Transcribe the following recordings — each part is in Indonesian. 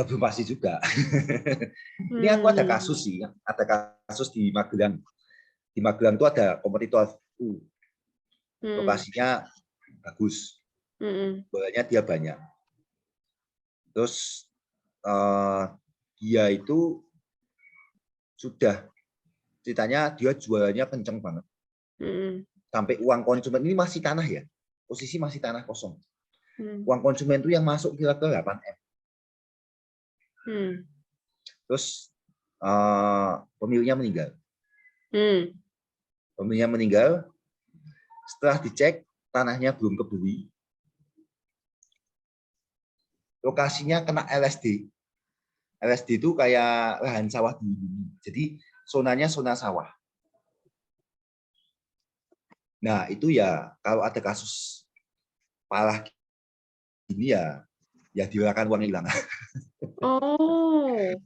belum pasti juga. Ini aku ada kasus sih, ada kasus di Magelang. Di Magelang itu ada kompetitor lokasinya bagus, bolanya dia banyak. Terus dia itu sudah ceritanya dia jualannya kenceng banget, sampai uang konsumen ini masih tanah ya, posisi masih tanah kosong. Uang konsumen itu yang masuk kira-kira 8M. Terus pemiliknya meninggal. Pemiliknya meninggal. Setelah dicek tanahnya belum kebeli. Lokasinya kena LSD. LSD itu kayak lahan sawah dilindungi. Jadi zonanya zona sawah. Nah itu ya kalau ada kasus parah ini ya dilakukan uang hilang.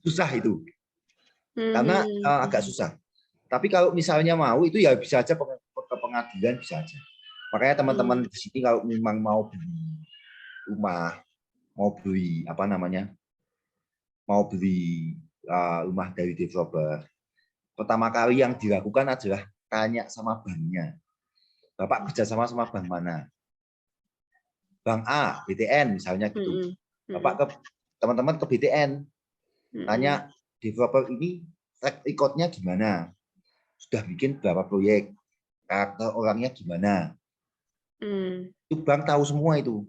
Susah itu. Karena agak susah. Tapi kalau misalnya mau itu ya bisa aja ke pengadilan, bisa aja. Makanya teman-teman di sini kalau memang mau beli rumah, mau beli rumah dari developer, pertama kali yang dilakukan adalah tanya sama banknya. Bapak kerjasama sama bank mana? Bank A, BTN misalnya gitu. Bapak ke teman-teman ke BTN, tanya developer ini track record-nya gimana? Sudah bikin berapa proyek? Karakter orangnya gimana? Itu bank tahu semua itu.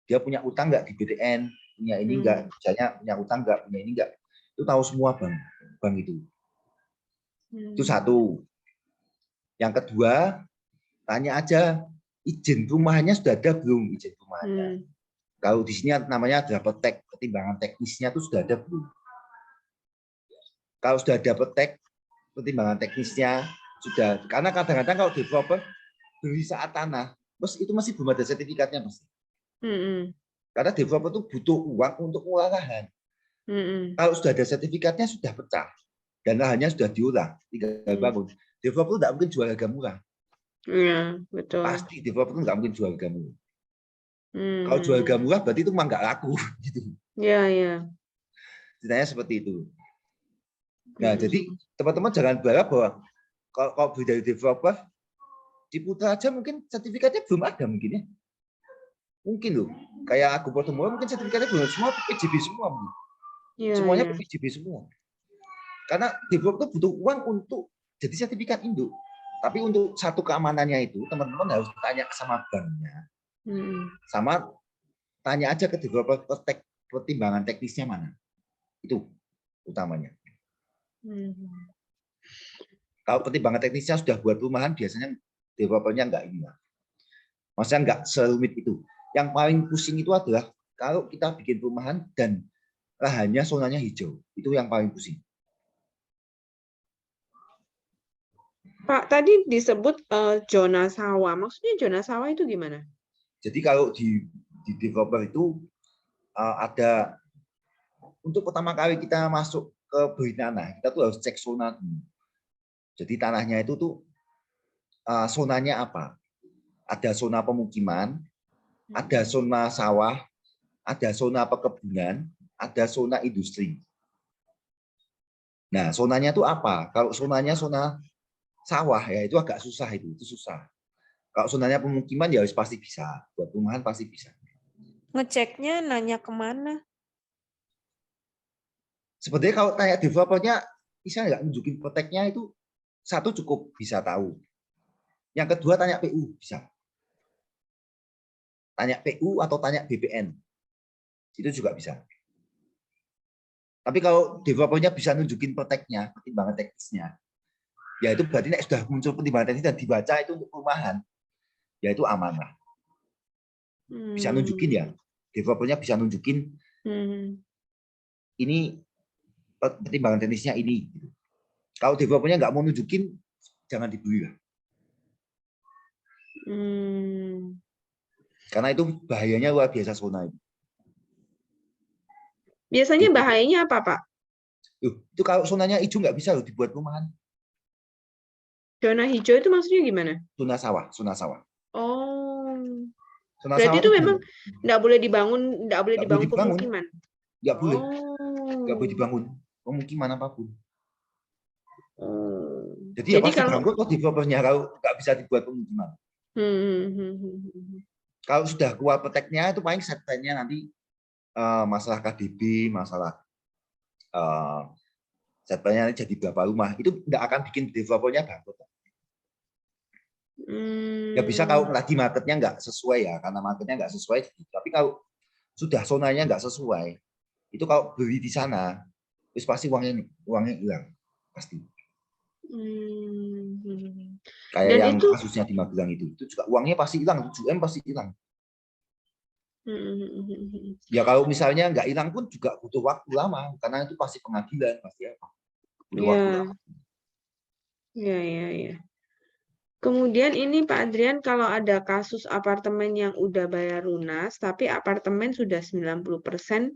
Dia punya utang nggak di BTN? Punya ini nggak? Misalnya punya utang nggak? Punya ini nggak? Itu tahu semua bank itu. Itu satu. Yang kedua, tanya aja izin rumahnya sudah ada belum, izin rumahnya. Kalau di sini namanya adalah petek, pertimbangan teknisnya itu sudah ada belum. Kalau sudah ada petek, pertimbangan teknisnya sudah. Karena kadang-kadang kalau developer beli saat tanah, bos itu masih belum ada sertifikatnya pasti. Karena developer itu butuh uang untuk mengolah lahan. Kalau sudah ada sertifikatnya sudah pecah dan lahannya sudah diolah, tinggal bangun. Developer tidak mungkin jual harga murah. Iya, betul. Pasti developer nggak mungkin jual harga murah. Kalau jual harga murah berarti itu memang nggak laku. Gitu. Iya, iya. Ceritanya seperti itu. Nah, jadi teman-teman jangan berharap bahwa kalau beli dari developer, di Putra aja mungkin sertifikatnya belum ada mungkin ya. Mungkin loh. Kayak Agung Podomoro mungkin sertifikatnya belum, semua PJB semua. Ya, semuanya ya. PJB semua. Karena developer butuh uang untuk jadi sertifikat induk. Tapi untuk satu keamanannya itu, teman-teman harus tanya sama banknya. Sama tanya aja ke developer pertimbangan teknisnya mana. Itu utamanya. Kalau pertimbangan teknisnya sudah buat perumahan, biasanya developernya nggak ini. Maksudnya nggak serumit itu. Yang paling pusing itu adalah kalau kita bikin perumahan dan lahannya zonanya hijau. Itu yang paling pusing. Pak, tadi disebut zona sawah. Maksudnya zona sawah itu gimana? Jadi kalau di developer itu ada, untuk pertama kali kita masuk ke beli tanah, kita tuh harus cek zona dulu. Jadi tanahnya itu tuh zonanya apa? Ada zona pemukiman, ada zona sawah, ada zona perkebunan, ada zona industri. Nah, zonanya itu apa? Kalau zonanya zona sawah ya itu agak susah, itu susah. Kalau zonanya pemukiman ya pasti bisa, buat perumahan pasti bisa. Ngeceknya nanya kemana? Sebenarnya kalau tanya developernya, bisa nggak nunjukin proteknya itu, satu cukup bisa tahu. Yang kedua tanya PU bisa. Tanya PU atau tanya BPN. Itu juga bisa. Tapi kalau developernya bisa nunjukin proteknya, pertimbangan teknisnya, ya itu berarti sudah muncul pertimbangan teknis dan dibaca itu untuk perumahan, ya itu aman lah. Bisa nunjukin ya, developernya bisa nunjukin ini pertimbangan teknisnya ini. Kalau developernya nggak mau nunjukin, jangan dibeli lah. Karena itu bahayanya luar biasa zona itu. Biasanya bahayanya apa, Pak? Itu kalau zonanya hijau nggak bisa loh dibuat perumahan. Zona hijau itu maksudnya gimana? Zona sawah, zona sawah. Oh. Zona Berarti sawah itu memang nggak boleh dibangun, nggak boleh dibangun. pemukiman. nggak boleh Oh. dibangun pemukiman apapun. Oh. Jadi ya Jadi pasti kalau bangkrut kok developernya kalau nggak bisa dibuat pemukiman. Kalau sudah keluar peteknya itu paling setnya nanti masalah KDB, masalah setnya jadi berapa rumah, itu nggak akan bikin developernya bangkrut. Ya bisa kalau lagi marketnya nggak sesuai ya, karena marketnya nggak sesuai. Tapi kalau sudah zonanya nggak sesuai, itu kalau beli di sana, terus pasti uangnya hilang pasti. Kayak Dan yang itu kasusnya di Magelang itu juga uangnya pasti hilang, 7M pasti hilang. Ya kalau misalnya nggak hilang pun juga butuh waktu lama, karena itu pasti pengadilan, pasti apa? Butuh waktu lama. Ya. Kemudian ini Pak Adrian, kalau ada kasus apartemen yang udah bayar lunas, tapi apartemen sudah 90%,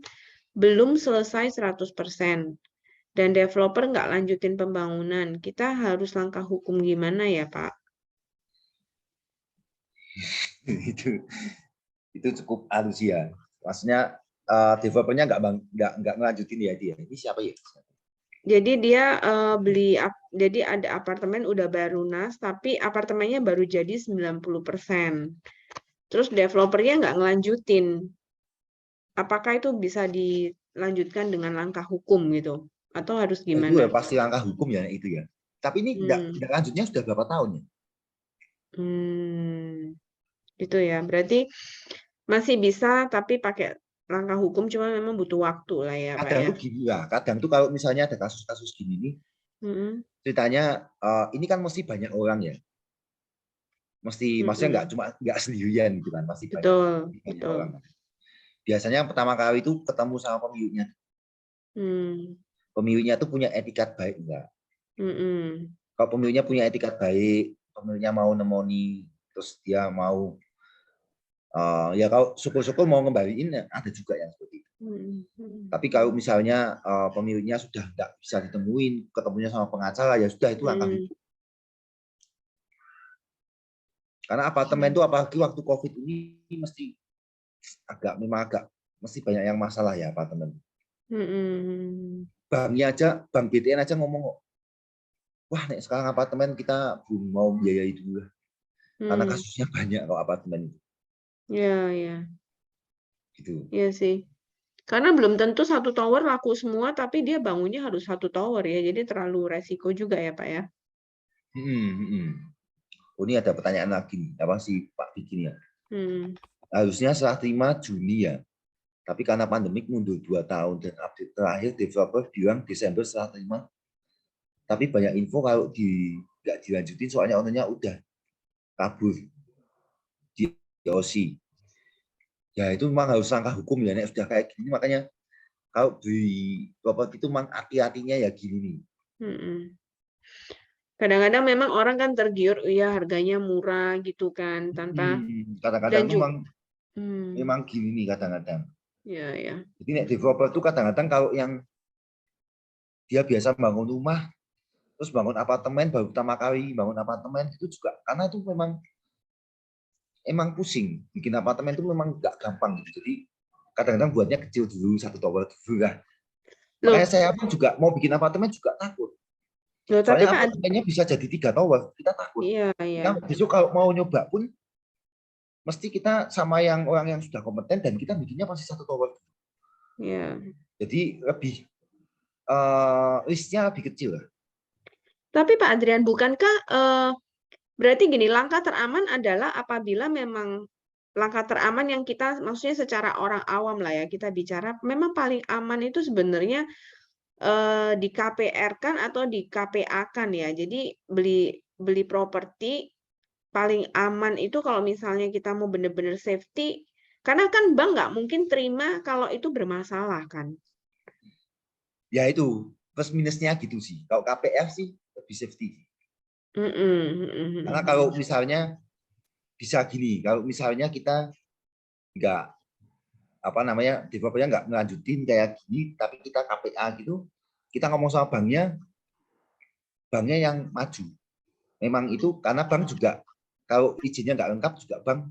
belum selesai 100%, dan developer nggak lanjutin pembangunan, kita harus langkah hukum gimana ya Pak? itu cukup halus ya. Maksudnya developernya nggak ngelanjutin ya dia. Ini siapa ya? Jadi dia jadi ada apartemen udah bayar lunas, tapi apartemennya baru jadi 90%. Terus developernya nggak ngelanjutin. Apakah itu bisa dilanjutkan dengan langkah hukum gitu? Atau harus Itu ya gimana? pasti langkah hukum ya itu ya. Tapi ini nggak lanjutnya sudah berapa tahun ya? Itu ya. Berarti masih bisa, tapi pakai langkah hukum, cuma memang butuh waktu lah ya Pak Kadang ya. tuh gini lah, kadang tuh kalau misalnya ada kasus-kasus gini nih, ceritanya ini kan mesti banyak orang ya. Maksudnya nggak sendirian gitu kan, pasti banyak orang. Biasanya yang pertama kali itu ketemu sama pemiliknya. Pemiliknya tuh punya etikat baik enggak? Kalau pemiliknya punya etikat baik, pemiliknya mau nemoni, terus dia mau ya kalau syukur-syukur mau ngembaliin ada juga yang seperti itu. Tapi kalau misalnya pemiliknya sudah nggak bisa ditemuin, ketemunya sama pengacara, ya sudah itu langkah hukum. Karena apartemen itu apalagi waktu COVID ini mesti mesti banyak yang masalah ya apartemen. Bank BTN aja ngomong, wah nek sekarang apartemen kita belum mau biayai dulu lah. Karena kasusnya banyak kalau apartemen itu. Iya. Gitu. Iya sih. Karena belum tentu satu tower laku semua, tapi dia bangunnya harus satu tower ya. Jadi terlalu resiko juga ya Pak ya. Oh, ini ada pertanyaan lagi nih, apa sih Pak Vicky ya? Harusnya serah terima Juni ya, tapi karena pandemik mundur 2 tahun dan update terakhir developer bilang Desember serah terima. Tapi banyak info kalau nggak dilanjutin soalnya ownernya udah kabur di OC. Ya itu memang harus langkah hukum ya, nek sudah kayak gini makanya kalau di properti itu memang hati-hatinya ya gini nih. Kadang-kadang memang orang kan tergiur, ya harganya murah gitu kan, tanpa Kadang-kadang tuh memang gini nih kadang-kadang. Ya. Jadi nek developer tuh kadang-kadang kalau yang dia biasa bangun rumah, terus bangun apartemen, baru pertama kali bangun apartemen itu juga karena itu emang pusing. Bikin apartemen itu memang nggak gampang gitu. Jadi kadang-kadang buatnya kecil dulu, satu tower dulu lah. Makanya saya pun juga mau bikin apartemen juga takut. Soalnya apartemennya bisa jadi 3 tower, kita takut. Iya. Kita besok kalau mau nyoba pun mesti kita sama orang yang sudah kompeten dan kita bikinnya pasti satu tower. Iya. Jadi lebih risknya lebih kecil lah. Tapi Pak Adrian, bukankah berarti gini, langkah teraman adalah apabila memang langkah teraman yang kita maksudnya secara orang awam lah ya kita bicara, memang paling aman itu sebenarnya di KPR-kan atau di KPA-kan ya. Jadi beli properti paling aman itu kalau misalnya kita mau benar-benar safety, karena kan bank nggak mungkin terima kalau itu bermasalah kan. Ya itu plus minusnya gitu sih. Kalau KPR sih lebih safety. Karena kalau misalnya bisa gini, kalau misalnya kita nggak developernya nggak melanjutin kayak gini, tapi kita KPA gitu, kita ngomong sama banknya yang maju. Memang itu karena bank juga kalau izinnya nggak lengkap juga bank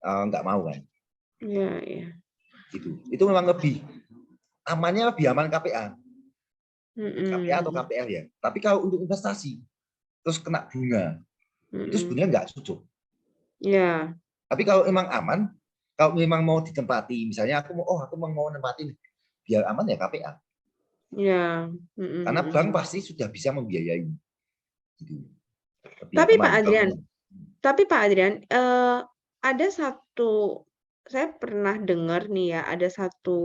nggak mau kan. Iya. Gitu. Itu memang lebih amannya lebih aman KPA atau KPR ya. Tapi kalau untuk investasi terus kena bunga, itu sebenarnya nggak cocok. Ya. Tapi kalau memang aman, kalau memang mau ditempati, misalnya aku mau nempatin biar aman ya KPA. Ya. Karena bank pasti sudah bisa membiayai. Gitu. Tapi Pak Adrian, ada satu, saya pernah dengar nih ya, ada satu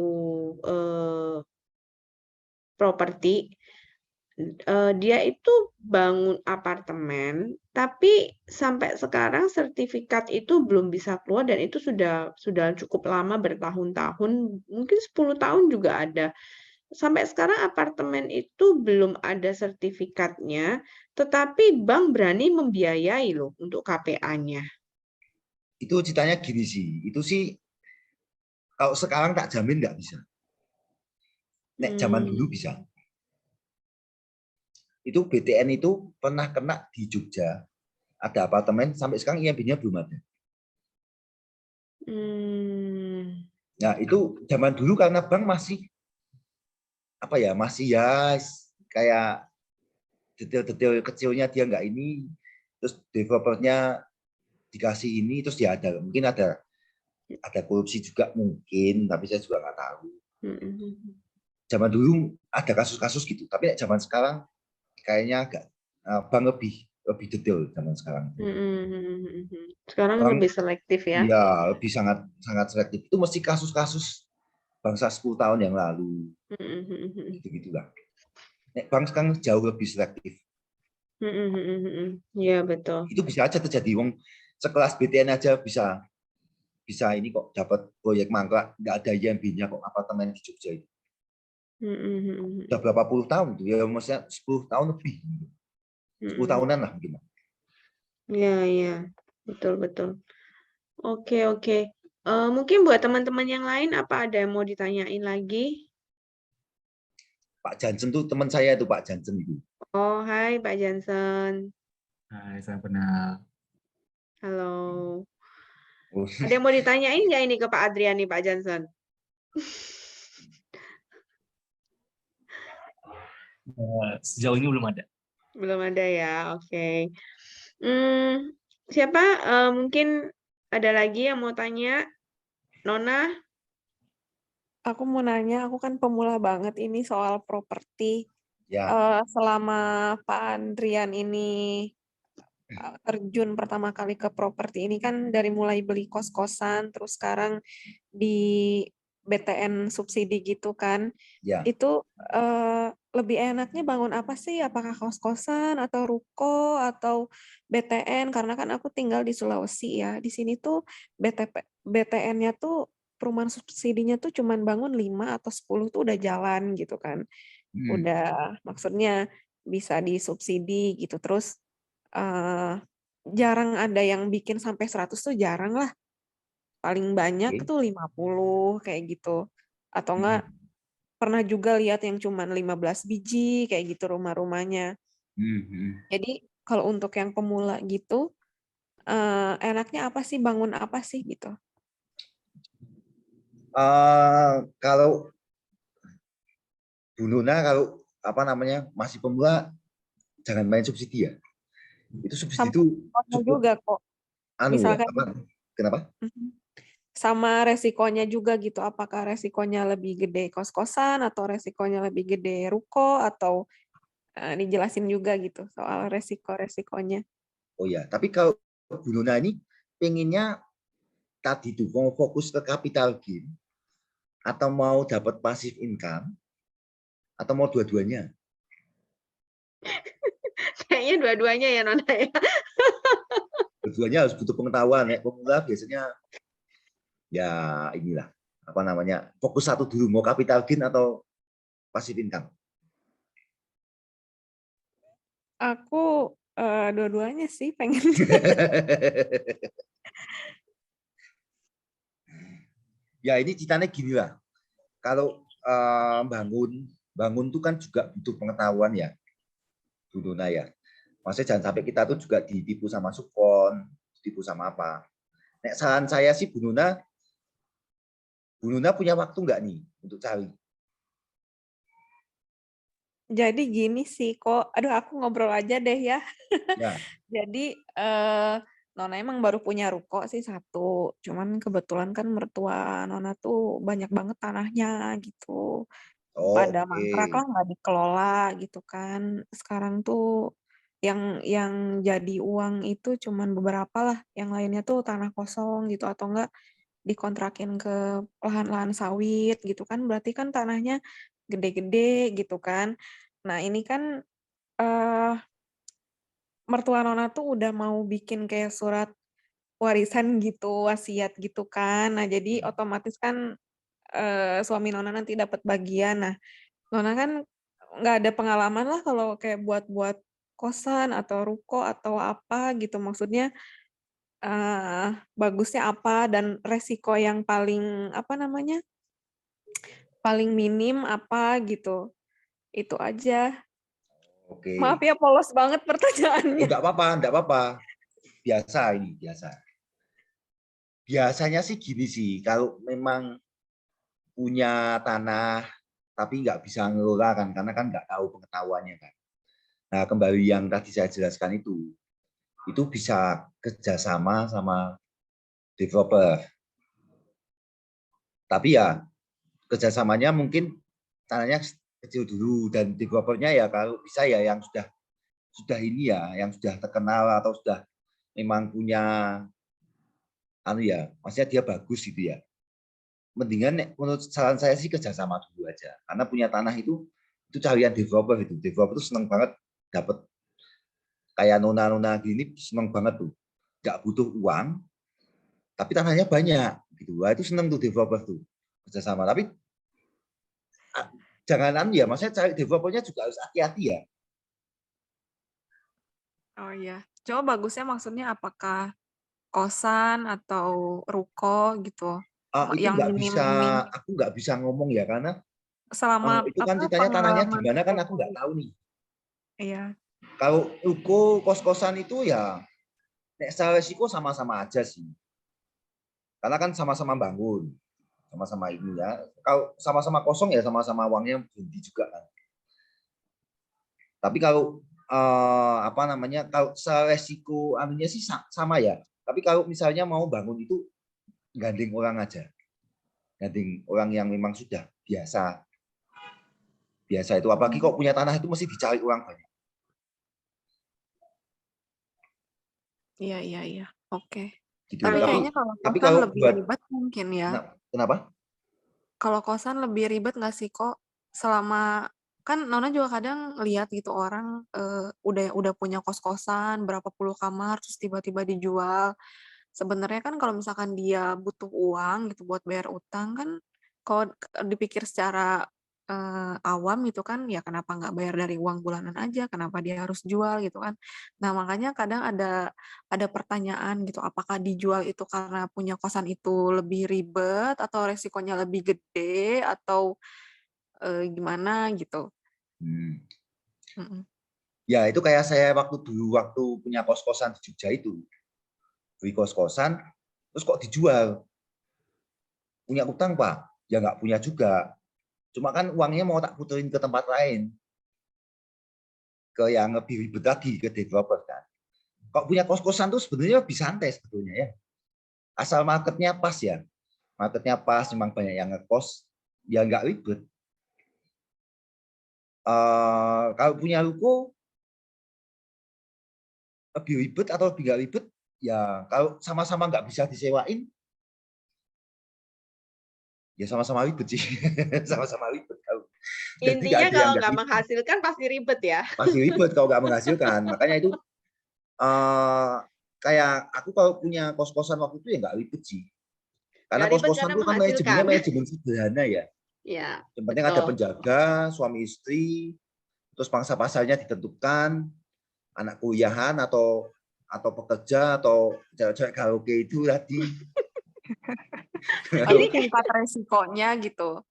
properti, dia itu bangun apartemen, tapi sampai sekarang sertifikat itu belum bisa keluar dan itu sudah cukup lama, bertahun-tahun, mungkin 10 tahun juga ada. Sampai sekarang apartemen itu belum ada sertifikatnya, tetapi bank berani membiayai loh untuk KPA-nya. Itu ceritanya gini sih, itu sih kalau sekarang tak jamin nggak bisa. Nek zaman dulu bisa. Itu BTN itu pernah kena di Jogja, ada apartemen sampai sekarang IMB-nya belum ada. Nah itu zaman dulu karena bank masih kayak detail-detail kecilnya dia nggak ini, terus developernya dikasih ini, terus dia ada mungkin ada korupsi juga mungkin, tapi saya juga nggak tahu. Zaman dulu ada kasus-kasus gitu, tapi zaman sekarang kayaknya agak bank lebih detail zaman sekarang. Sekarang lebih selektif ya? Iya, lebih sangat selektif. Itu mesti kasus-kasus bangsa 10 tahun yang lalu. Gitu-gitulah. Bank sekarang jauh lebih selektif. Iya betul. Itu bisa aja terjadi. Wong sekelas BTN aja bisa ini kok dapat proyek mangkrak, nggak ada IMB-nya kok apartemen di Jogja itu. Udah berapa puluh tahun itu ya, maksudnya 10 tahun lebih. 10 tahunan lah mungkin. Iya, betul. Oke. Mungkin buat teman-teman yang lain, apa ada yang mau ditanyain lagi? Pak Jansen tuh teman saya itu, Pak Jansen itu. Oh, hai Pak Jansen. Hai, saya kenal. Halo. Ada yang mau ditanyain nggak ini ke Pak Adrian nih, Pak Jansen? Sejauh ini belum ada. Belum ada ya, oke. Siapa? Mungkin ada lagi yang mau tanya? Nona? Aku mau nanya, aku kan pemula banget ini soal properti. Ya. Selama Pak Andrian ini terjun pertama kali ke properti ini kan dari mulai beli kos-kosan, terus sekarang di BTN subsidi gitu kan. Ya. Itu lebih enaknya bangun apa sih? Apakah kos-kosan atau ruko atau BTN? Karena kan aku tinggal di Sulawesi ya. Di sini tuh BTN-nya tuh perumahan subsidinya tuh cuman bangun 5 atau 10 tuh udah jalan gitu kan. Udah maksudnya bisa disubsidi gitu. Terus jarang ada yang bikin sampai 100 tuh jarang lah. Paling banyak tuh 50 kayak gitu. Atau enggak pernah juga lihat yang cuman 15 biji kayak gitu rumah-rumahnya. Jadi kalau untuk yang pemula gitu enaknya apa sih, bangun apa sih gitu? Kalau Bu Nona kalau masih pemula jangan main subsidi ya. Itu subsidi itu cukup juga kok. Misalkan kenapa? Sama resikonya juga gitu. Apakah resikonya lebih gede kos-kosan atau resikonya lebih gede ruko atau dijelasin juga gitu soal resiko-resikonya. Oh ya, tapi kalau Bu Nona ini pengennya tadi tuh mau fokus ke capital gain atau mau dapat passive income atau mau dua-duanya? Kayaknya dua-duanya ya Nona ya. Dua-duanya harus butuh pengetahuan ya. Pemula biasanya ya inilah fokus satu dulu, mau capital gain atau passive income. Aku dua-duanya sih pengen. Ya ini ceritanya gini lah. Kalau bangun tuh kan juga butuh pengetahuan ya, Bu Nona ya. Maksudnya jangan sampai kita tuh juga ditipu sama subkon, ditipu sama apa. Nek saran saya sih Bu Nona punya waktu nggak nih untuk cari? Jadi gini sih kok, aduh aku ngobrol aja deh ya. Ya, Jadi Nona emang baru punya ruko sih satu, cuman kebetulan kan mertua Nona tuh banyak banget tanahnya gitu. Pada oke. mangkrak lah nggak dikelola gitu kan. Sekarang tuh yang jadi uang itu cuman beberapa lah, yang lainnya tuh tanah kosong gitu atau enggak dikontrakin ke lahan-lahan sawit gitu kan. Berarti kan tanahnya gede-gede gitu kan. Nah, ini kan eh mertua Nona tuh udah mau bikin kayak surat warisan gitu, wasiat gitu kan. Nah, jadi otomatis kan suami Nona nanti dapat bagian. Nah, Nona kan nggak ada pengalaman lah kalau kayak buat-buat kosan atau ruko atau apa gitu. Maksudnya bagusnya apa dan resiko yang paling apa namanya paling minim apa gitu. Itu aja. Maaf Oke. ya polos banget Oh, pertanyaannya. enggak apa-apa, enggak apa-apa. Biasa ini, biasa. Biasanya sih gini sih, kalau memang punya tanah tapi nggak bisa ngelola kan, karena kan nggak tahu pengetahuannya kan. Nah, kembali yang tadi saya jelaskan itu bisa kerjasama sama developer. Tapi ya kerjasamanya mungkin tanahnya kecil dulu dan developernya ya kalau bisa ya yang sudah ini ya, yang sudah terkenal atau sudah memang punya anu ya, maksudnya dia bagus gitu ya. Mendingan menurut saran saya sih kerjasama dulu aja, karena punya tanah itu carian developer itu. Developer itu seneng banget dapat kayak nona-nona gini, seneng banget tuh, nggak butuh uang tapi tanahnya banyak gitu. Wah, itu seneng tuh developer tuh kerjasama. Tapi jangan anu ya, maksudnya cari developernya juga harus hati-hati ya. Oh iya. Coba bagusnya maksudnya apakah kosan atau ruko gitu? Itu Yang minim aku nggak bisa ngomong ya, karena selama itu kan apa ceritanya tanahnya di pengalaman mana kan aku nggak Jokowi. tahu nih. Iya. Kalau ruko kos-kosan itu ya nek secara resiko sama-sama aja sih. Karena kan sama-sama bangun, sama-sama ini ya. Kalau sama-sama kosong ya sama-sama uangnya berhenti juga kan. Tapi kalau apa namanya, kalau secara resiko anunya sih sama ya. Tapi kalau misalnya mau bangun itu gandeng orang aja. Gandeng orang yang memang sudah biasa. Biasa itu apalagi kok punya tanah itu mesti dicari uang banyak. Iya, iya, iya. Oke. Gitu. Tapi Tapi kayaknya kalau tapi kosan kalau lebih buat ribet mungkin ya. kenapa? Kalau kosan lebih ribet nggak sih kok? Selama kan Nona juga kadang lihat gitu orang udah punya kos-kosan berapa puluh kamar terus tiba-tiba dijual. Sebenarnya kan kalau misalkan dia butuh uang gitu buat bayar utang kan kalau dipikir secara awam gitu kan ya kenapa nggak bayar dari uang bulanan aja, kenapa dia harus jual gitu kan. Nah, makanya kadang ada pertanyaan gitu, apakah dijual itu karena punya kosan itu lebih ribet atau resikonya lebih gede atau gimana gitu. Hmm. Mhm. Ya itu kayak saya waktu punya kos-kosan di Jogja itu. Beli kos-kosan, terus kok dijual? Punya utang Pak? Ya nggak punya juga. Cuma kan uangnya mau tak puterin ke tempat lain. Ke yang lebih ribet lagi, ke developer kan. Kok punya kos-kosan tuh sebenarnya lebih santai sebetulnya ya. Asal marketnya pas ya. Marketnya pas, memang banyak yang ngekos, ya nggak ribet. Kalau punya ruko, lebih ribet atau lebih nggak ribet, ya kalau sama-sama nggak bisa disewain, ya sama-sama ribet sih. Sama-sama ribet. Jadi nggak Intinya ada yang kalau nggak nggak ribet. menghasilkan pasti ribet ya. Pasti ribet kalau nggak menghasilkan. Makanya itu kayak aku kalau punya kos-kosan waktu itu ya nggak ribet sih. Karena Nggak ribet kos-kosan karena itu kan manajemennya menghasilkan. manajemen sederhana ya. Ya, Yang penting ada betul. penjaga, suami istri, terus pangsa pasarnya ditentukan, anak kuliahan atau pekerja atau cewek-cewek karaoke itu tadi. Jadi Ini tingkat resikonya gitu.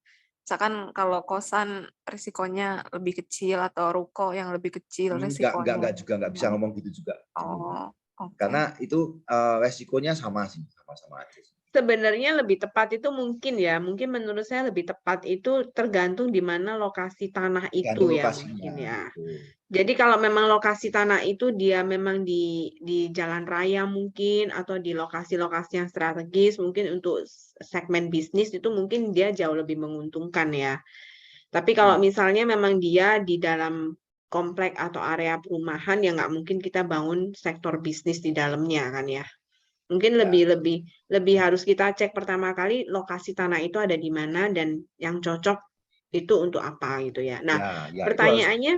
Misalkan kalau kosan resikonya lebih kecil atau ruko yang lebih kecil resikonya. Enggak juga nggak bisa ngomong gitu juga. Oh, oke. Karena itu resikonya sama sih, sama-sama aja. sebenarnya lebih tepat itu mungkin menurut saya lebih tepat itu tergantung di mana lokasi tanah itu Tergantung ya lokasinya. mungkin ya. Betul. Jadi kalau memang lokasi tanah itu dia memang di jalan raya mungkin atau di lokasi-lokasi yang strategis mungkin untuk segmen bisnis itu mungkin dia jauh lebih menguntungkan ya. Tapi kalau misalnya memang dia di dalam komplek atau area perumahan ya nggak mungkin kita bangun sektor bisnis di dalamnya kan ya. Mungkin Ya. lebih harus kita cek pertama kali lokasi tanah itu ada di mana dan yang cocok itu untuk apa gitu ya. Nah, Ya, itu harus. pertanyaannya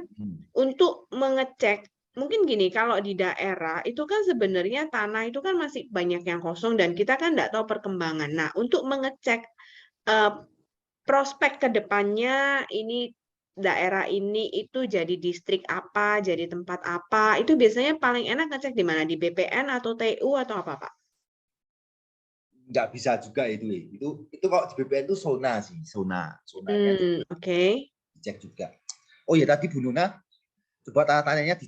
untuk mengecek mungkin gini, kalau di daerah itu kan sebenarnya tanah itu kan masih banyak yang kosong dan kita kan nggak tahu perkembangan. Nah, untuk mengecek prospek ke depannya ini daerah ini itu jadi distrik apa, jadi tempat apa, itu biasanya paling enak ngecek di mana? Di BPN atau TU atau apa, Pak? Nggak bisa juga itu. Itu kalau di BPN itu zonanya Oke. dicek juga. Oh ya tadi Bu Nuna, coba tanya-tanyanya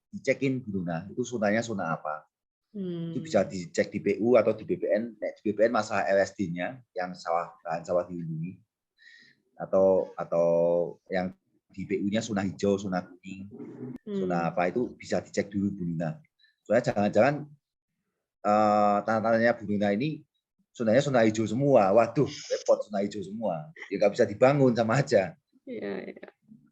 dicekin Bu Nuna, itu zonanya zona apa? Itu bisa dicek di PU atau di BPN. Di BPN masalah LSD-nya yang lahan sawah dilindungi atau yang di PU-nya zona hijau, zona kuning, zona apa itu bisa dicek dulu Bu Nuna. Soalnya jangan-jangan tanda-tandanya Bu Nuna ini zonanya zona hijau semua. Waduh, repot zona hijau semua. Ya nggak bisa dibangun sama aja. Iya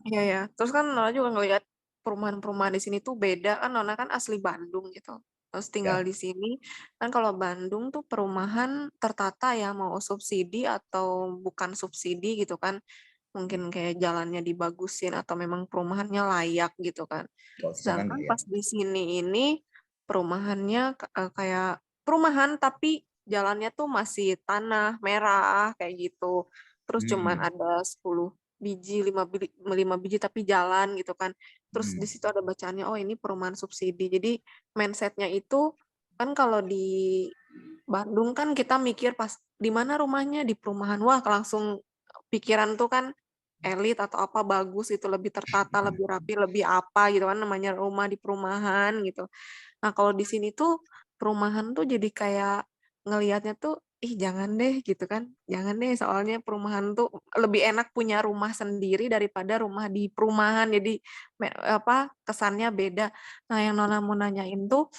ya. Terus kan Nona juga ngelihat perumahan-perumahan di sini tuh beda kan, Nona kan asli Bandung gitu. Terus tinggal di sini kan kalau Bandung tuh perumahan tertata ya, mau subsidi atau bukan subsidi gitu kan. Mungkin kayak jalannya dibagusin atau memang perumahannya layak gitu kan. Sedangkan pas di sini ini perumahannya kayak perumahan tapi jalannya tuh masih tanah merah kayak gitu. Terus cuman ada 10 biji, 5 biji tapi jalan gitu kan. Terus di situ ada bacaannya, oh ini perumahan subsidi. Jadi mindsetnya itu kan kalau di Bandung kan kita mikir pas di mana rumahnya di perumahan, wah langsung pikiran tuh kan elit atau apa bagus itu lebih tertata, lebih rapi, lebih apa gitu kan namanya rumah di perumahan gitu. Nah, kalau di sini tuh perumahan tuh jadi kayak ngelihatnya tuh ih jangan deh gitu kan. Jangan deh soalnya perumahan tuh lebih enak punya rumah sendiri daripada rumah di perumahan. Jadi kesannya beda. Nah, yang Nona mau nanyain tuh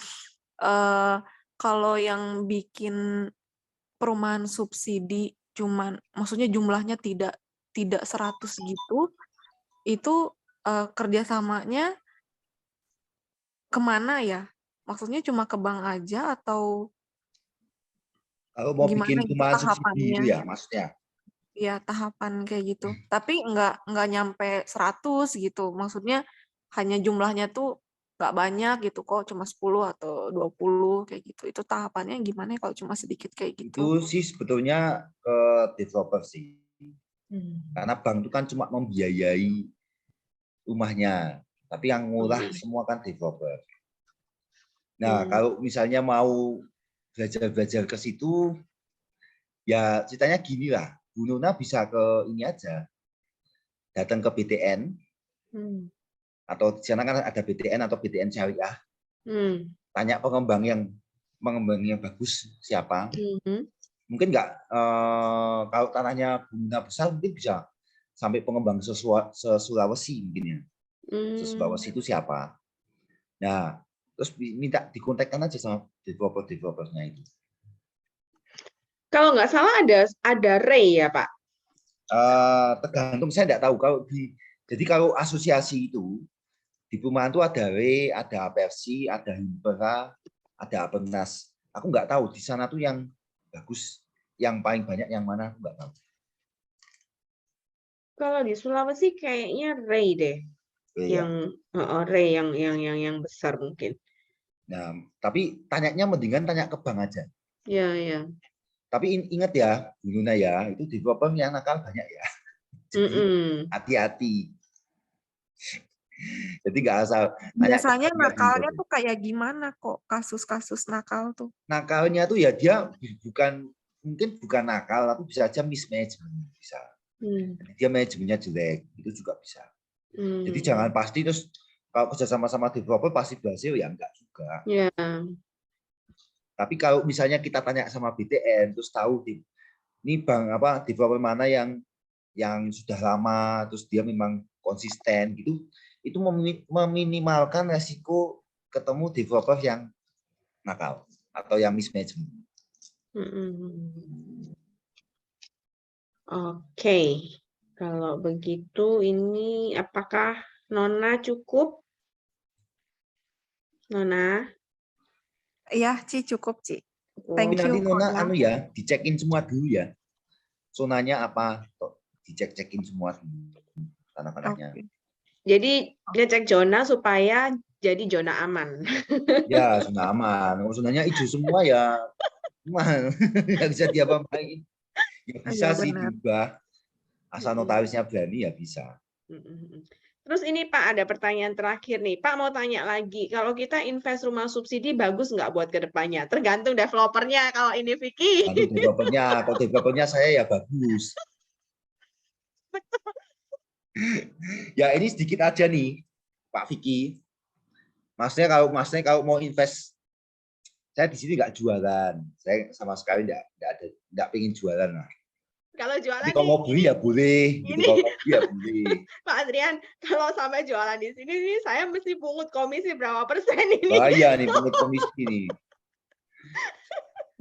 kalau yang bikin perumahan subsidi cuman maksudnya jumlahnya tidak 100 gitu, itu kerjasamanya kemana ya? Maksudnya cuma ke bank aja atau kalau mau bikin gimana gitu perumahan subsidi tahapannya? itu ya maksudnya. Ya tahapan kayak gitu. Tapi nggak nyampe 100 gitu. Maksudnya hanya jumlahnya tuh nggak banyak gitu kok, cuma 10 atau 20 kayak gitu. Itu tahapannya gimana kalau cuma sedikit kayak gitu? Itu sih sebetulnya ke developer sih. Karena bank itu kan cuma membiayai rumahnya, tapi yang murah semua kan developer. Nah, kalau misalnya mau belajar ke situ, ya ceritanya gini lah, Bu Nuna bisa ke ini aja, datang ke BTN, atau di sana kan ada BTN atau BTN Syariah, tanya pengembang yang bagus siapa. Mungkin nggak, kalau tanahnya Bu Nuna besar mungkin bisa sampai pengembang se-Sulawesi mungkin ya. Se-Sulawesi itu siapa? Nah, terus minta dikontakkan aja sama developer-developernya itu. Kalau nggak salah ada Ray ya Pak? Tergantung, saya nggak tahu. Jadi kalau asosiasi itu di perumahan itu ada Ray, ada Persi, ada Himpera, ada Apenas. Aku nggak tahu di sana tuh yang bagus, yang paling banyak yang mana aku nggak tahu. Kalau di Sulawesi kayaknya Ray deh. Ray yang besar mungkin. Nah, tapi tanyanya mendingan tanya ke bank aja. Iya. Tapi ingat ya, Bu Nuna ya, itu developer yang nakal banyak ya. Jadi hati-hati. Jadi nggak asal. Biasanya nakalnya tuh kayak gimana kok kasus-kasus nakal tuh? Nakalnya tuh ya dia mungkin bukan nakal, tapi bisa aja mismanagement bisa. Dia manajemennya jelek, itu juga bisa. Jadi jangan pasti terus kalau kerja sama-sama developer pasti berhasil ya enggak juga. Tapi kalau misalnya kita tanya sama BTN terus tahu ini bank apa developer mana yang sudah lama terus dia memang konsisten gitu, itu meminimalkan resiko ketemu developer yang nakal atau yang mismanagement. Oke, kalau begitu ini apakah Nona cukup? Nona? Iya, Ci, cukup, Ci. Cukup. Thank Nanti you, Nona Kona. dicekin semua dulu ya. Zonanya apa? Dicek-cekin semua dulu tanah-tanahnya. Oke. Jadi ngecek zona supaya jadi zona aman. Ya, zona aman. Kalau zonanya hijau semua ya aman. Nggak bisa diapa-apain. Ya bisa Iya, sih benar. diubah. Asal notarisnya berani ya bisa. Terus ini Pak, ada pertanyaan terakhir nih. Pak mau tanya lagi, kalau kita invest rumah subsidi bagus nggak buat kedepannya? Tergantung developernya kalau ini Vicky. Nanti developernya, kalau developernya saya ya bagus. Ya ini sedikit aja nih, Pak Vicky. Maksudnya kalau mau invest, saya di sini nggak jualan. Saya sama sekali nggak pengen jualan lah. Kalau jualan Tapi kalau mau beli ya boleh, gitu. Kalau mau beli ya boleh. Pak Adrian, kalau sampai jualan di sini nih, saya mesti pungut komisi berapa persen ini? Bahaya nih pungut komisi nih.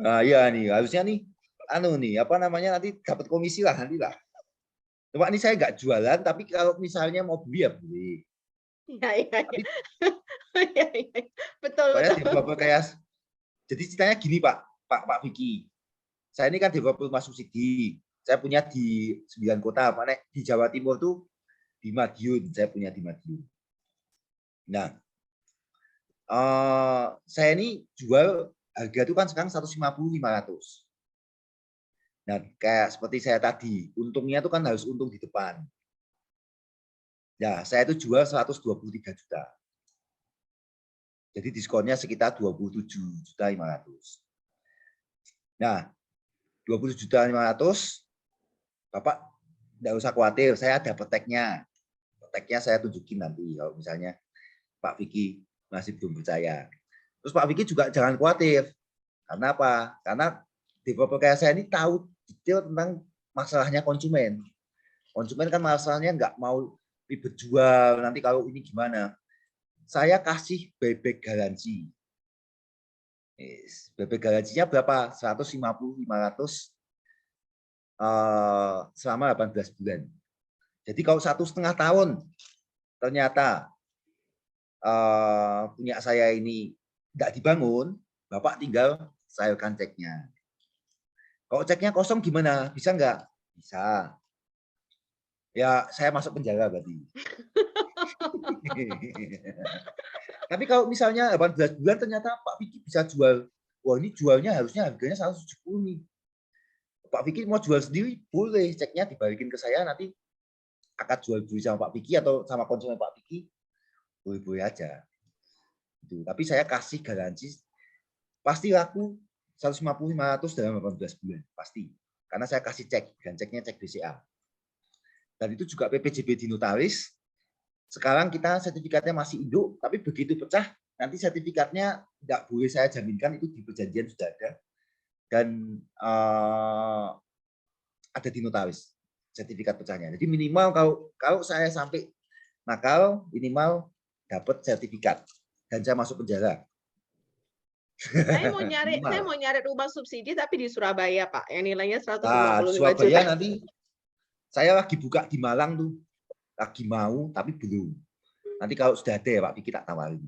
Nah, iya nih, harusnya nih, apa namanya nanti dapat komisi lah nanti lah. Cuma ini saya nggak jualan, tapi kalau misalnya mau beli ya boleh. Iya. Tapi Iya. Betul. developer kayak, jadi ceritanya gini Pak Vicky. Saya ini kan developer rumah subsidi. Saya punya di 9 kota, mana di Jawa Timur tuh di Madiun. Saya punya di Madiun. Nah, saya ini jual harga itu kan sekarang 150-500. Nah, kayak seperti saya tadi, untungnya itu kan harus untung di depan. Ya, saya itu jual 123 juta. Jadi diskonnya sekitar 27.500.000. Nah, 20.500.000, Bapak tidak usah khawatir, saya ada peteknya. Peteknya saya tunjukin nanti kalau misalnya Pak Vicky masih belum percaya. Terus Pak Vicky juga jangan khawatir. Karena apa? Karena developer kayak saya ini tahu detail tentang masalahnya konsumen. Konsumen kan masalahnya nggak mau ribet jual, nanti kalau ini gimana. Saya kasih buyback garansi. Buyback garansinya berapa? 150-500 selama 18 bulan. Jadi kalau 1,5 tahun ternyata punya saya ini tidak dibangun, Bapak tinggal salurkan ceknya. Kalau ceknya kosong gimana? Bisa nggak? Bisa. Ya saya masuk penjara berarti. Tapi kalau misalnya 18 bulan ternyata Pak Vicky bisa jual, wah ini jualnya harusnya harganya 170 nih. Pak Vicky mau jual sendiri boleh, ceknya dibalikin ke saya, nanti akad jual beli sama Pak Vicky atau sama konsumen Pak Vicky boleh-boleh aja. Gitu. Tapi saya kasih garansi pasti laku 150-500 dalam 18 bulan pasti. Karena saya kasih cek dan ceknya cek BCA. Dan itu juga PPJB di notaris. Sekarang kita sertifikatnya masih induk, tapi begitu pecah nanti sertifikatnya tidak boleh saya jaminkan, itu di perjanjian sudah ada dan ada di notaris sertifikat pecahnya. Jadi minimal kalau saya sampai nakal minimal dapat sertifikat dan saya masuk penjara. Saya mau nyari rumah subsidi tapi di Surabaya, Pak, yang nilainya 155 Surabaya juta. nanti saya lagi buka di Malang tuh, lagi mau tapi belum. Nanti kalau sudah ada ya Pak Vicky tak tawarin.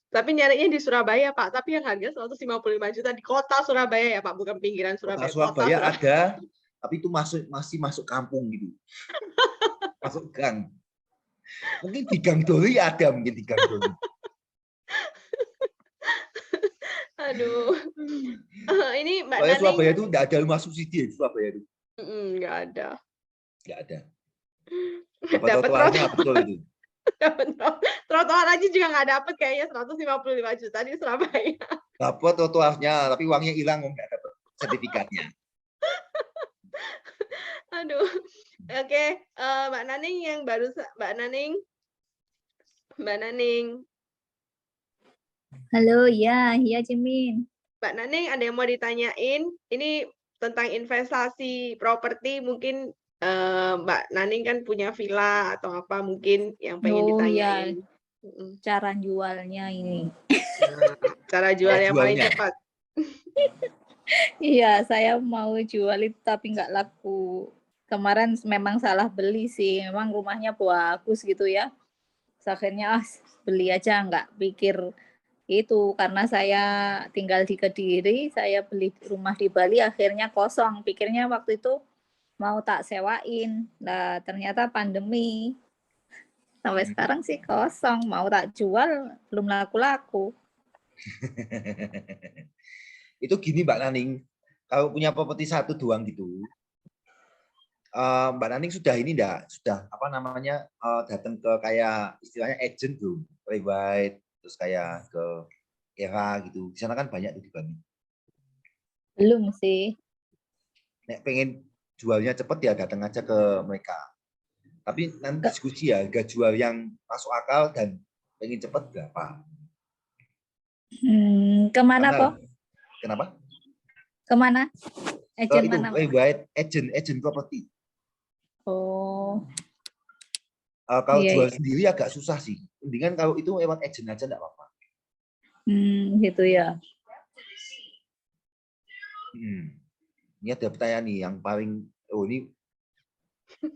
Tapi nyarinya di Surabaya, Pak. Tapi yang harga 155 juta di kota Surabaya ya, Pak, bukan pinggiran Surabaya. Kota Surabaya ada, tapi itu masih masuk kampung gitu. Masuk gang. Mungkin di Gang Doli ada, mungkin di Gang Doli. Aduh. Ini Mbak Soalnya Nani. Surabaya itu enggak ada rumah subsidi di Surabaya itu. Enggak ada. Enggak ada. Dapat trotoarnya betul itu. Trotoar aja juga nggak dapat kayaknya 155 juta di Surabaya. Dapat trotoarnya, tapi uangnya hilang, nggak dapat sertifikatnya. Aduh. Oke, Mbak Naning yang baru Mbak Naning. Halo, ya, iya Jimin. Mbak Naning ada yang mau ditanyain? Ini tentang investasi properti mungkin Mbak Naning kan punya villa atau apa mungkin yang pengen Oh ditanyain. ya, cara jualnya ini. Nah, cara jual yang paling jualnya. cepat. Iya, saya mau jual itu tapi nggak laku. Kemarin memang salah beli sih, memang rumahnya bagus gitu ya. Terus akhirnya beli aja, nggak pikir itu karena saya tinggal di Kediri, saya beli rumah di Bali akhirnya kosong. Pikirnya waktu itu mau tak sewain. Nah, ternyata pandemi. Sampai sekarang sih kosong, mau tak jual belum laku-laku. Itu gini Mbak Naning, kalau punya properti 1 doang gitu, Mbak Naning sudah ini enggak, sudah apa namanya datang ke kayak istilahnya agent belum, Rebuy, terus kayak ke Era gitu, di sana kan banyak tuh di Bali. Belum sih. Nek pengen jualnya cepet ya datang aja ke mereka. Tapi nanti diskusi ya, harga jual yang masuk akal dan pengen cepet berapa. Kemana Karena- toh? Kenapa? Kemana? Agent Itu mana? Rebuy, agent properti. Oh, Kalau Iya, jual iya. sendiri agak susah sih. Mendingan kalau itu lewat agent aja enggak apa-apa. Gitu ya. Ini ada pertanyaan nih yang paling ini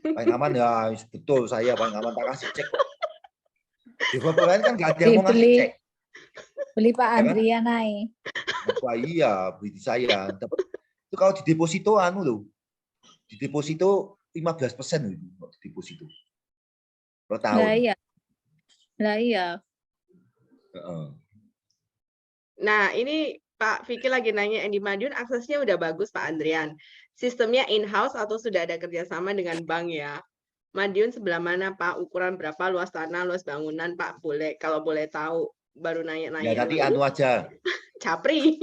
paling aman ya, betul saya paling aman, tak kasih cek. Developer lain kan nggak ada yang mau ngasih cek. Beli Pak Ya kan? Andrian naik. Wah iya, beli di saya. Dapat itu kalau di deposito anu loh. Di deposito 15% itu di deposito. Per tahun. Lah iya. Heeh. Nah, ini Pak Vicky lagi nanya yang di Madiun aksesnya udah bagus Pak Andrian. Sistemnya in-house atau sudah ada kerjasama dengan bank ya? Madiun sebelah mana Pak? Ukuran berapa? Luas tanah, luas bangunan Pak? Boleh, kalau boleh tahu. Baru Ya nanya-nanya. nanti anu aja. Capri.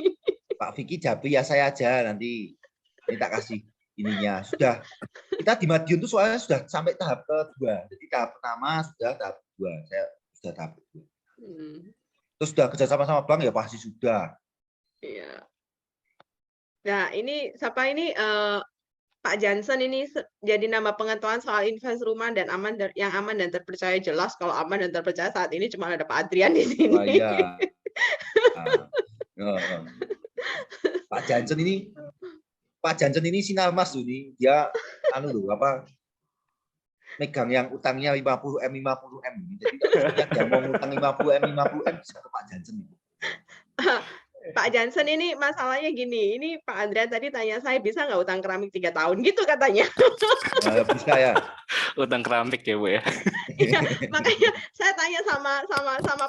Pak Vicky Japri ya saya aja nanti minta kasih ininya. Sudah kita di Madiun tuh soalnya sudah sampai tahap kedua. Jadi tahap pertama sudah, tahap kedua. Saya sudah tahap kedua. Terus sudah kerjasama sama bank ya pasti sudah. Iya. Nah, ini siapa ini Pak Jansen ini jadi nambah pengetahuan soal invest rumah dan yang aman dan terpercaya. Jelas kalau aman dan terpercaya saat ini cuma ada Pak Adrian di sini. Oh iya. Pak Jansen ini sinar mas tuh nih. Dia anu loh apa megang yang utangnya 50M. Jadi dia mau utang 50M bisa ke Pak Jansen. Pak Jansen ini masalahnya gini, ini Pak Andrian tadi tanya saya bisa nggak utang keramik 3 tahun gitu katanya. Bisa ya. Utang keramik ya Bu ya. Iya, makanya saya tanya sama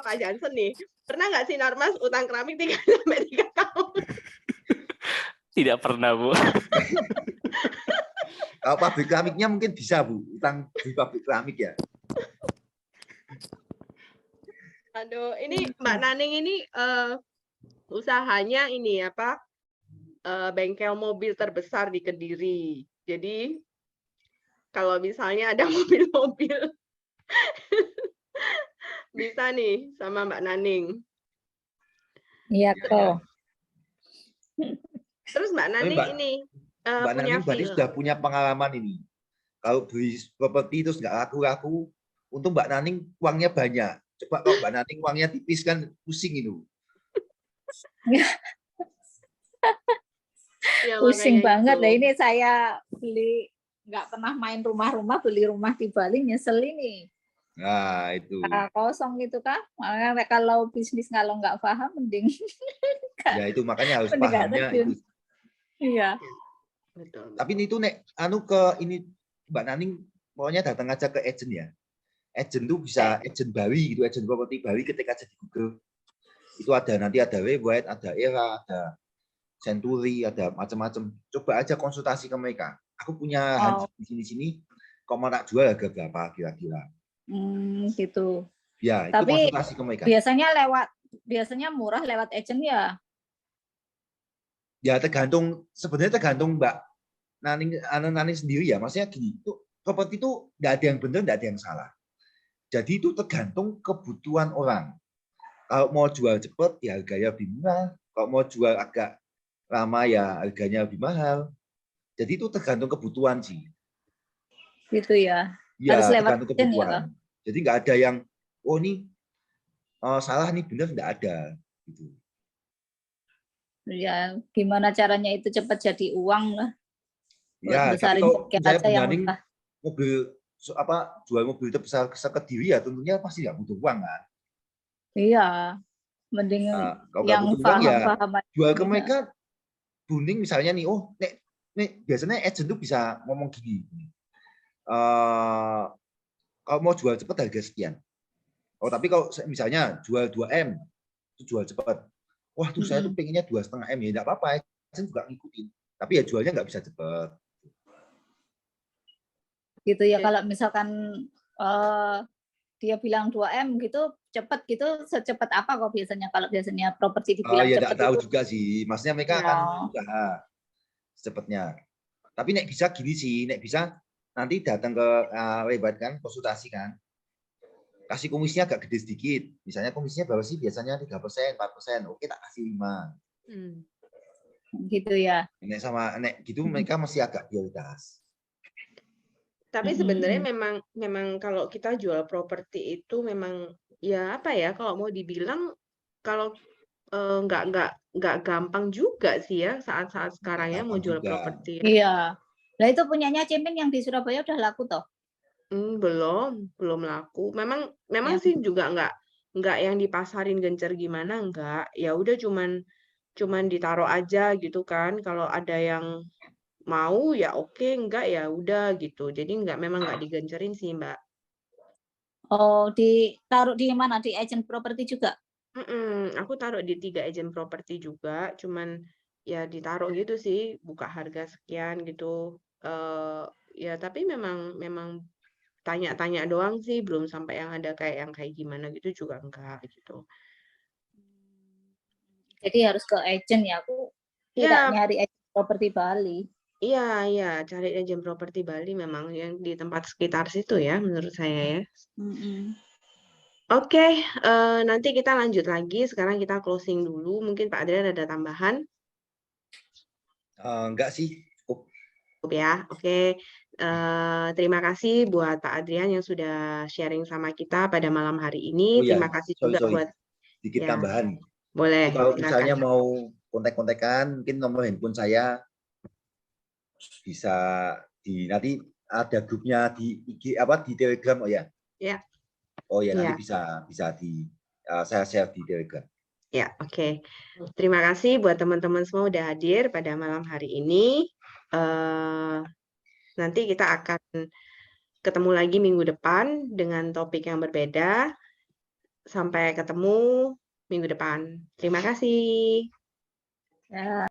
Pak Jansen nih, pernah nggak sih Narmas utang keramik 3 sampai 3 tahun? Tidak pernah Bu. Kalau pabrik keramiknya mungkin bisa Bu, utang di pabrik keramik ya. Aduh, ini Mbak Naning ini usahanya ini apa? Bengkel mobil terbesar di Kediri. Jadi kalau misalnya ada mobil-mobil bisa nih sama Mbak Naning. Iya toh. Terus Mbak Naning ini Mbak punya Naning berarti sudah punya pengalaman ini. Kalau beli properti terus nggak laku-laku, untung Mbak Naning uangnya banyak. Coba kalau Mbak Naning uangnya tipis kan pusing itu. Ya, Pusing banget itu. lah ini saya beli nggak pernah main rumah-rumah, beli rumah di Bali nyesel ini. Nah itu. Kosong gitu kan. Makanya kalau bisnis kalau nggak paham mending. Ya itu makanya harus mending pahamnya itu. Iya. Betul. Tapi itu nek anu ke ini Mbak Naning pokoknya datang aja ke agent ya. Agent tuh bisa agent Bali gitu, agent properti Bali ketik aja di Google. Itu ada nanti ada Rebuy, ada Era, ada Century, ada macam-macam. Coba aja konsultasi ke mereka. Aku punya di sini-sini, kok mau tak jual harga berapa kira-kira. Gitu. Ya, itu tapi konsultasi ke mereka. Biasanya murah lewat agent ya. Ya sebenarnya tergantung Mbak Naning sendiri ya. Maksudnya gini, itu properti itu nggak ada yang benar, nggak ada yang salah. Jadi itu tergantung kebutuhan orang. Kalau mau jual cepat ya harganya lebih murah. Kalau mau jual agak lama ya harganya lebih mahal. Jadi itu tergantung kebutuhan sih. Gitu ya. Harus Ya, lewat tergantung agent ya toh. kebutuhan. Jadi nggak ada yang, oh ini salah nih benar, nggak ada. Gitu. Ya, gimana caranya itu cepat jadi uang lah. Ya, tapi Besarin kalau bengkel misalnya aja yang banding murah. mobil jual mobil terbesar ke Kediri ya tentunya pasti nggak butuh uang kan. Iya, mending Nah, kalau nggak yang butuh uang ya paham-paham aja. jual ke mereka. Booming misalnya nih, oh nek biasanya agent tuh bisa ngomong gini. Kalau mau jual cepat harga sekian. Oh, tapi kalau misalnya jual 2M itu jual cepat. Wah, tuh saya tuh pengennya 2,5 M ya, enggak apa-apa, agent juga ngikutin. Tapi ya jualnya nggak bisa cepat. Gitu ya, kalau misalkan dia bilang 2M gitu, cepat gitu, secepat apa kok biasanya kalau biasanya properti dibilang Ya cepat nggak tahu itu? juga sih. Maksudnya mereka akan berusaha secepatnya. Tapi nek bisa gini sih, nek bisa nanti datang ke website kan, konsultasi kan. Kasih komisinya agak gede sedikit. Misalnya komisinya berapa sih? Biasanya 3%, 4%. Oke, tak kasih 5. Gitu ya. Nek sama nek gitu mereka masih agak prioritas. Tapi sebenarnya memang kalau kita jual properti itu memang ya apa ya, kalau mau dibilang kalau nggak gampang juga sih ya saat-saat sekarang ya mau jual properti. Iya. Lah itu punyanya Cimin yang di Surabaya udah laku toh? Belum laku. Memang Yang sih juga nggak yang dipasarin gencar gimana, enggak. Ya udah cuman ditaruh aja gitu kan. Kalau ada yang mau ya oke, enggak ya udah gitu. Jadi memang nggak digencerin sih, Mbak. Oh, ditaruh di mana? Di agent properti juga? Aku taruh di 3 agent properti juga, cuman ya ditaruh gitu sih, buka harga sekian gitu. Ya tapi memang tanya-tanya doang sih, belum sampai yang ada kayak gimana gitu juga enggak gitu. Jadi harus ke agent ya. Aku tidak Ya, nyari agent properti Bali. iya, cari agent properti Bali memang yang di tempat sekitar situ ya, menurut saya ya. Oke, nanti kita lanjut lagi. Sekarang kita closing dulu. Mungkin Pak Adrian ada tambahan? Enggak sih, cukup. Cukup ya. Oke. Terima kasih buat Pak Adrian yang sudah sharing sama kita pada malam hari ini. Oh ya, Terima kasih juga sorry. buat Sedikit ya, tambahan. boleh. Itu kalau Silakan. misalnya mau kontak-kontakan, mungkin nomor handphone saya bisa nanti ada grupnya di IG di Telegram ya. Ya. Oh ya, nanti Ya. bisa saya share di Telegram. Ya, oke. Terima kasih buat teman-teman semua udah hadir pada malam hari ini. Nanti kita akan ketemu lagi minggu depan dengan topik yang berbeda. Sampai ketemu minggu depan. Terima kasih. Ya.